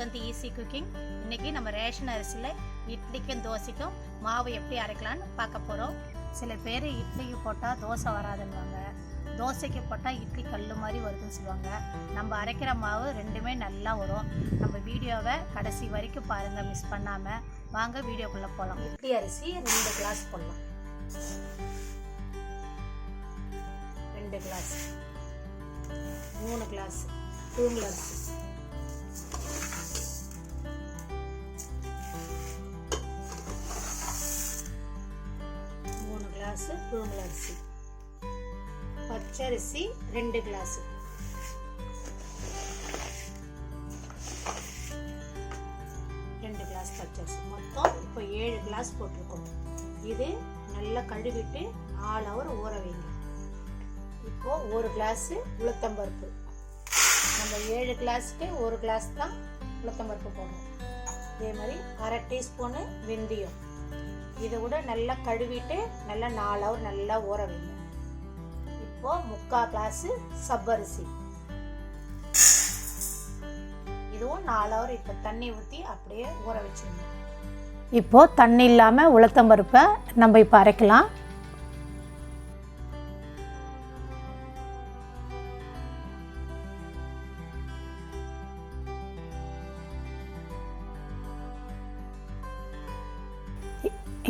Welcome to easy cooking. இன்றைக்கி நம்ம ration அரிசியில் இட்லிக்கும் தோசைக்கும் மாவு எப்படி அரைக்கலான்னு பார்க்க போகிறோம். சில பேர் இட்லிக்கு போட்டால் தோசை வராதுன்னுவாங்க, தோசைக்கு போட்டால் இட்லி கல் மாதிரி வருதுன்னு சொல்லுவாங்க. நம்ம அரைக்கிற மாவு ரெண்டுமே நல்லா வரும். நம்ம வீடியோவை கடைசி வரைக்கும் பாருங்கள், மிஸ் பண்ணாமல். வாங்க வீடியோக்குள்ளே போகலாம். இட்லி அரிசி 2 கிளாஸ் போடலாம். 2 கிளாஸ், 3 கிளாஸ் புழுங்கல் அரிசி, 3 கிளாஸ் புழுங்கல் அரிசி, பச்சரிசி 2 கிளாஸ், 2 கிளாஸ் பச்சரிசி. மொத்தம் இப்போ 7 கிளாஸ் போட்டிருக்கோம். இது நல்லா கழுவிட்டு 4 ஹவர் ஊற வைங்க. இப்போது 1 கிளாஸு உளுத்தம்பருப்பு, நம்ம 7 கிளாஸுக்கு 1 கிளாஸ் தான் உளுத்தம்பருப்பு போடணும். இதே மாதிரி 1/2 டீஸ்பூனு வெந்தயம், இதை கூட நல்லா கழுவிட்டு நல்லா 4 ஹவர் நல்லா ஊற வைங்க. இப்போது 3/4 கிளாஸு சப்பரிசி, இதுவும் 4 ஹவர் இப்போ தண்ணி ஊற்றி அப்படியே ஊற வச்சுருங்க. இப்போது தண்ணி இல்லாமல் உளுத்தம்பருப்பை நம்ம இப்போ அரைக்கலாம்.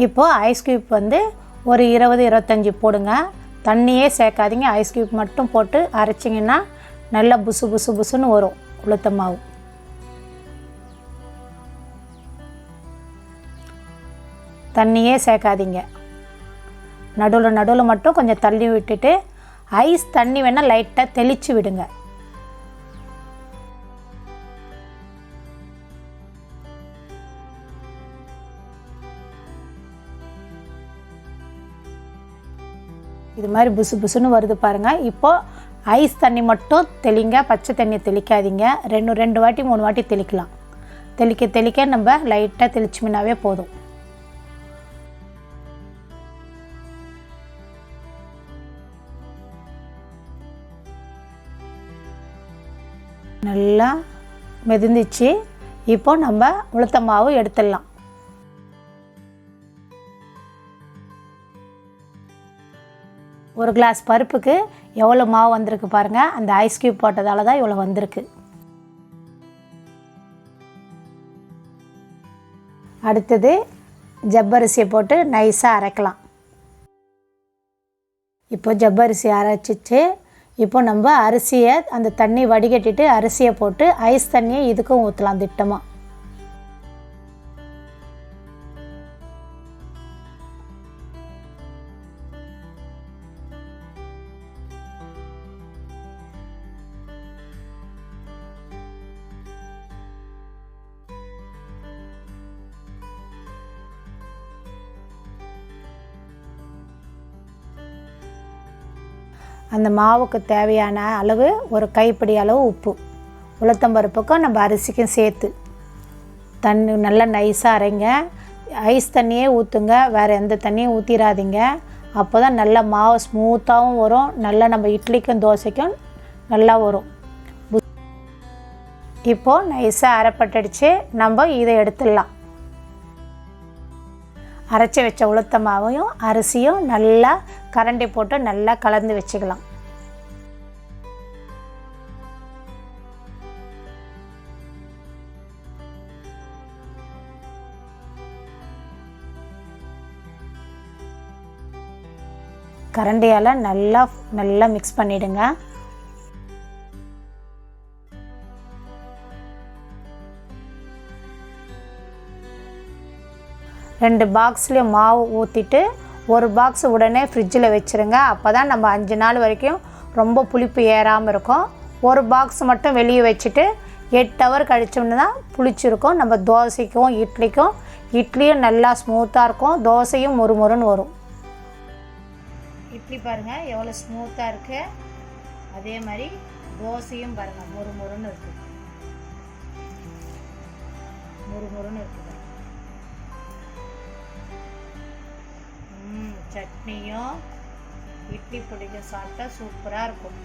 இப்போது ஐஸ் க்யூப் ஒரு 20-25 போடுங்க. தண்ணியே சேர்க்காதீங்க, ஐஸ் க்யூப் மட்டும் போட்டு அரைச்சிங்கன்னா நல்லா புசு புசு புசுன்னு வரும் உளுத்த மாவு. தண்ணியே சேர்க்காதீங்க, நடுவில் நடுவில் மட்டும் கொஞ்சம் தள்ளி விட்டுட்டு ஐஸ் தண்ணி வேணால் லைட்டாக தெளித்து விடுங்க. இது மாதிரி புசு புசுன்னு வருது பாருங்கள். இப்போது ஐஸ் தண்ணி மட்டும் தெளிங்க, பச்சை தண்ணி தெளிக்காதீங்க. 2 வாட்டி 3 வாட்டி தெளிக்கலாம். தெளிக்க தெளிக்க நம்ம லைட்டாக தெளிச்சோம்னாவே போதும். நல்லா மெதுந்துச்சு. இப்போ நம்ம உளுத்த மாவு எடுத்துடலாம். ஒரு கிளாஸ் பருப்புக்கு எவ்வளோ மாவு வந்திருக்கு பாருங்கள். அந்த ஐஸ் க்யூப் போட்டதால தான் இவ்வளோ வந்திருக்கு. அடுத்தது ஜவ்வரிசியை போட்டு நைஸாக அரைக்கலாம். இப்போ ஜவ்வரிசி அரைச்சிச்சு. இப்போ நம்ம அரிசியை அந்த தண்ணி வடிகட்டிட்டு அரிசியை போட்டு ஐஸ் தண்ணியை இதுக்கும் ஊற்றலாம் திட்டமாக. அந்த மாவுக்கு தேவையான அளவு ஒரு கைப்பிடி அளவு உப்பு, உளுத்தம்பருப்புக்கும் நம்ம அரிசிக்கும் சேர்த்து தண்ணி நல்லா நைஸாக அரைங்க. ஐஸ் தண்ணியே ஊற்றுங்க, வேறு எந்த தண்ணியும் ஊற்றிடாதீங்க. அப்போ தான் நல்லா மாவு ஸ்மூத்தாகவும் வரும், நல்லா நம்ம இட்லிக்கும் தோசைக்கும் நல்லா வரும். இப்போது நைஸாக அரைப்பட்டுடுச்சு. நம்ம இதை எடுத்துடலாம். அரைச்சி வச்ச உளுத்த மாவையும் அரிசியும் நல்லா கரண்டி போட்டு நல்லா கலந்து வச்சுக்கலாம். கரண்டியால் நல்லா நல்லா மிக்ஸ் பண்ணிவிடுங்க. ரெண்டு பாக்ஸ்லேயும் மாவு ஊற்றிட்டு 1 பாக்ஸ் உடனே ஃப்ரிட்ஜில் வச்சுருங்க. அப்போ தான் நம்ம 5 நாள் வரைக்கும் ரொம்ப புளிப்பு ஏறாமல் இருக்கும். 1 பாக்ஸ் மட்டும் வெளியே வச்சுட்டு 8 ஹவர் கழிச்சோம்னு தான் புளிச்சிருக்கும். நம்ம தோசைக்கும் இட்லியும் நல்லா ஸ்மூத்தாக இருக்கும், தோசையும் மொறுமொறுன்னு வரும். இட்லி பாருங்கள் எவ்வளோ ஸ்மூத்தாக இருக்குது, அதே மாதிரி தோசையும் பாருங்கள் மொறுமொறுன்னு இருக்குது, மொறுமொறுன்னு இருக்குது. சட்னியும் இட்லி பொடிக்கும் சாப்பிட்டா சூப்பராக இருக்கும்.